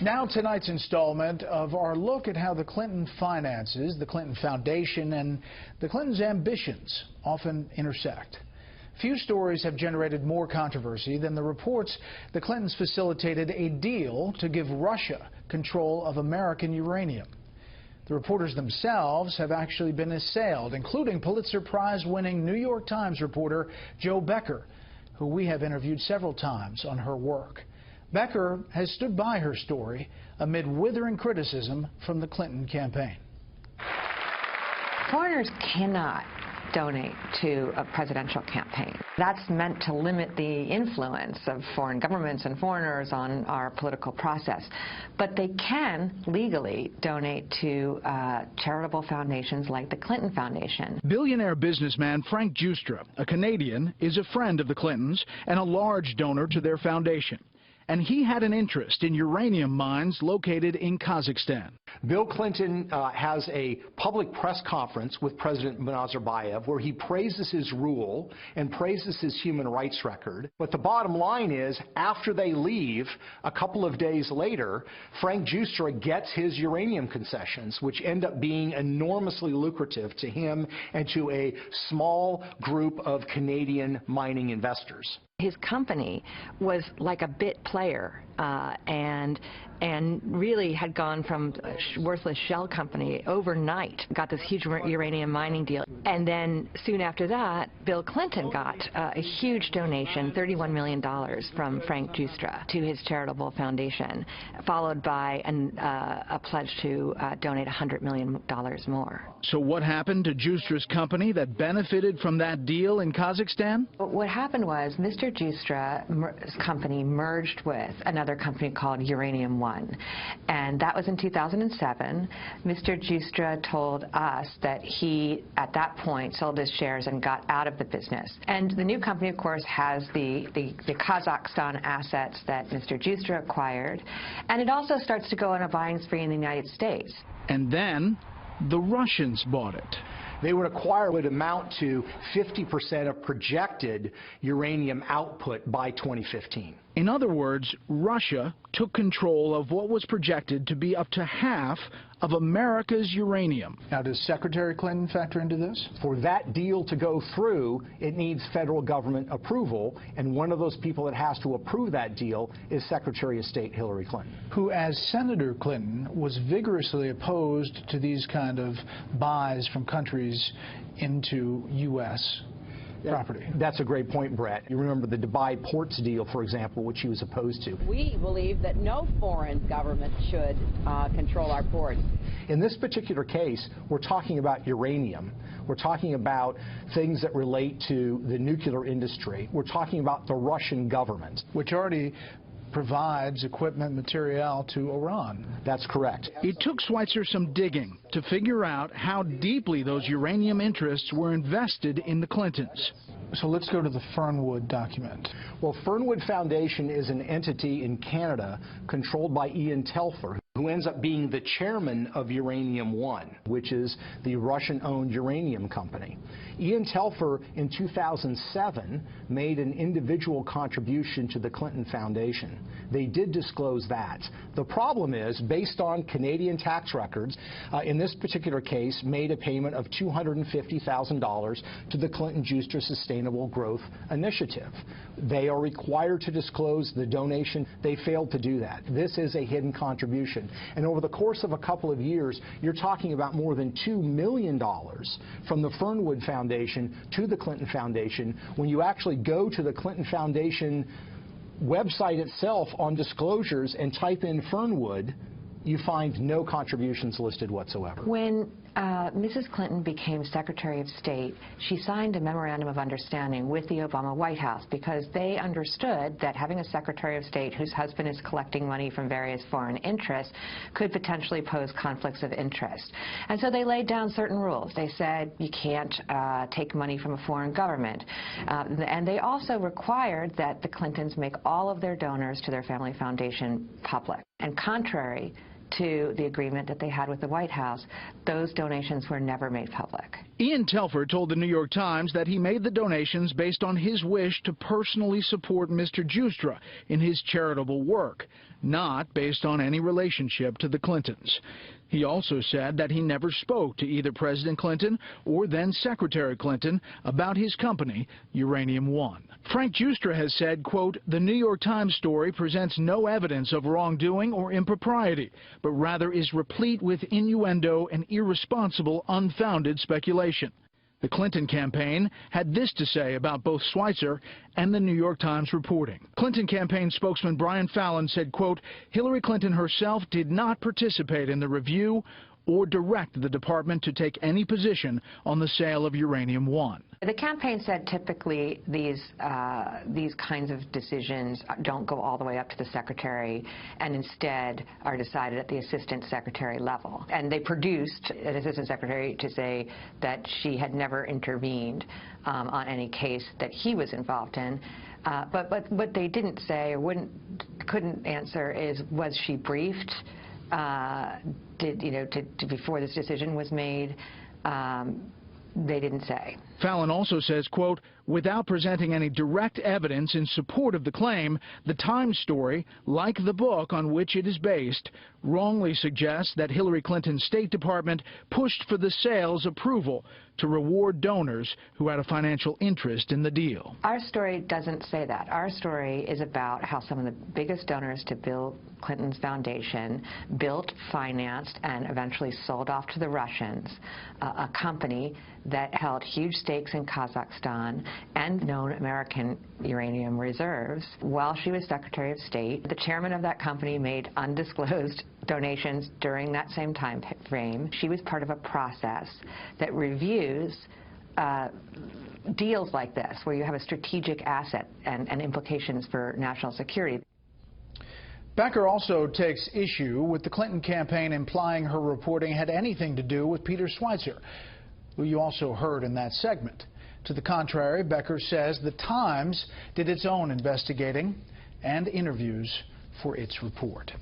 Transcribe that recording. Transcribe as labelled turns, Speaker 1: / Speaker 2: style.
Speaker 1: Now tonight's installment of our look at how the Clinton finances, the Clinton Foundation, and the Clintons' ambitions often intersect. Few stories have generated more controversy than the reports the Clintons facilitated a deal to give Russia control of American uranium. The reporters themselves have actually been assailed, including Pulitzer Prize-winning New York Times reporter Jo Becker, who we have interviewed several times on her work. Becker has stood by her story amid withering criticism from the Clinton campaign.
Speaker 2: Foreigners cannot donate to a presidential campaign. That's meant to limit the influence of foreign governments and foreigners on our political process. But they can legally donate to charitable foundations like the Clinton Foundation.
Speaker 1: Billionaire businessman Frank Giustra, a Canadian, is a friend of the Clintons and a large donor to their foundation. And he had an interest in uranium mines located in Kazakhstan.
Speaker 3: Bill Clinton has a public press conference with President Nazarbayev where he praises his rule and praises his human rights record. But the bottom line is, after they leave, a couple of days later, Frank Giustra gets his uranium concessions, which end up being enormously lucrative to him and to a small group of Canadian mining investors.
Speaker 2: His company was like a bit player and really had gone from a worthless shell company overnight, got this huge uranium mining deal. And then soon after that, Bill Clinton got a huge donation, $31 million from Frank Giustra to his charitable foundation, followed by a pledge to donate $100 million more.
Speaker 1: So what happened to Giustra's company that benefited from that deal in Kazakhstan?
Speaker 2: What happened was Mr. Giustra's company merged with another company called Uranium One, and that was in 2007. Mr. Giustra told us that he, at that point, sold his shares and got out of the business. And the new company, of course, has the Kazakhstan assets that Mr. Giustra acquired, and it also starts to go on a buying spree in the United States.
Speaker 1: And then the Russians bought it.
Speaker 3: They would acquire what would amount to 50% of projected uranium output by 2015.
Speaker 1: In other words, Russia took control of what was projected to be up to half of America's uranium. Now, does Secretary Clinton factor into this?
Speaker 3: For that deal to go through, it needs federal government approval, and one of those people that has to approve that deal is Secretary of State Hillary Clinton,
Speaker 1: who, as Senator Clinton, was vigorously opposed to these kind of buys from countries into U.S. property.
Speaker 3: That's a great point, Brett. You remember the Dubai ports deal, for example, which he was opposed to.
Speaker 4: We believe that no foreign government should control our ports.
Speaker 3: In this particular case, we're talking about uranium. We're talking about things that relate to the nuclear industry. We're talking about the Russian government,
Speaker 1: which already provides equipment, material to Iran.
Speaker 3: That's correct.
Speaker 1: It took Schweitzer some digging to figure out how deeply those uranium interests were invested in the Clintons. So let's go to the Fernwood document.
Speaker 3: Well, Fernwood Foundation is an entity in Canada controlled by Ian Telfer, who ends up being the chairman of Uranium One, which is the Russian-owned uranium company. Ian Telfer, in 2007, made an individual contribution to the Clinton Foundation. They did disclose that. The problem is, based on Canadian tax records, in this particular case, made a payment of $250,000 to the Clinton-Giustra Sustainable Growth Initiative. They are required to disclose the donation. They failed to do that. This is a hidden contribution. And over the course of a couple of years, you're talking about more than $2 million from the Fernwood Foundation to the Clinton Foundation. When you actually go to the Clinton Foundation website itself on disclosures and type in Fernwood, you find no contributions listed whatsoever.
Speaker 2: When Mrs. Clinton became Secretary of State, she signed a memorandum of understanding with the Obama White House because they understood that having a Secretary of State whose husband is collecting money from various foreign interests could potentially pose conflicts of interest. And so they laid down certain rules. They said you can't take money from a foreign government. And they also required that the Clintons make all of their donors to their family foundation public. And contrary to the agreement that they had with the White House, those donations were never made public.
Speaker 1: Ian Telfer told the New York Times that he made the donations based on his wish to personally support Mr. Giustra in his charitable work, not based on any relationship to the Clintons. He also said that he never spoke to either President Clinton or then Secretary Clinton about his company, Uranium One. Frank Giustra has said, quote, "The New York Times story presents no evidence of wrongdoing or impropriety, but rather is replete with innuendo and irresponsible, unfounded speculation." The Clinton campaign had this to say about both Schweitzer and the New York Times reporting. Clinton campaign spokesman Brian Fallon said, quote, "Hillary Clinton herself did not participate in the review or direct the department to take any position on the sale of Uranium One."
Speaker 2: The campaign said typically these kinds of decisions don't go all the way up to the secretary and instead are decided at the assistant secretary level. And they produced an assistant secretary to say that she had never intervened on any case that he was involved in. But what they didn't say or couldn't answer is, was she briefed? Before this decision was made? They didn't say.
Speaker 1: Fallon also says, quote, "Without presenting any direct evidence in support of the claim, the Times story, like the book on which it is based, wrongly suggests that Hillary Clinton's State Department pushed for the sale's approval to reward donors who had a financial interest in the deal."
Speaker 2: Our story doesn't say that. Our story is about how some of the biggest donors to Bill Clinton's foundation built, financed, and eventually sold off to the Russians a company that held huge stakes in Kazakhstan and known American uranium reserves. While she was Secretary of State, the chairman of that company made undisclosed donations during that same time frame. She was part of a process that reviews deals like this, where you have a strategic asset and implications for national security.
Speaker 1: Becker also takes issue with the Clinton campaign implying her reporting had anything to do with Peter Schweitzer, who you also heard in that segment. To the contrary, Becker says the Times did its own investigating and interviews for its report.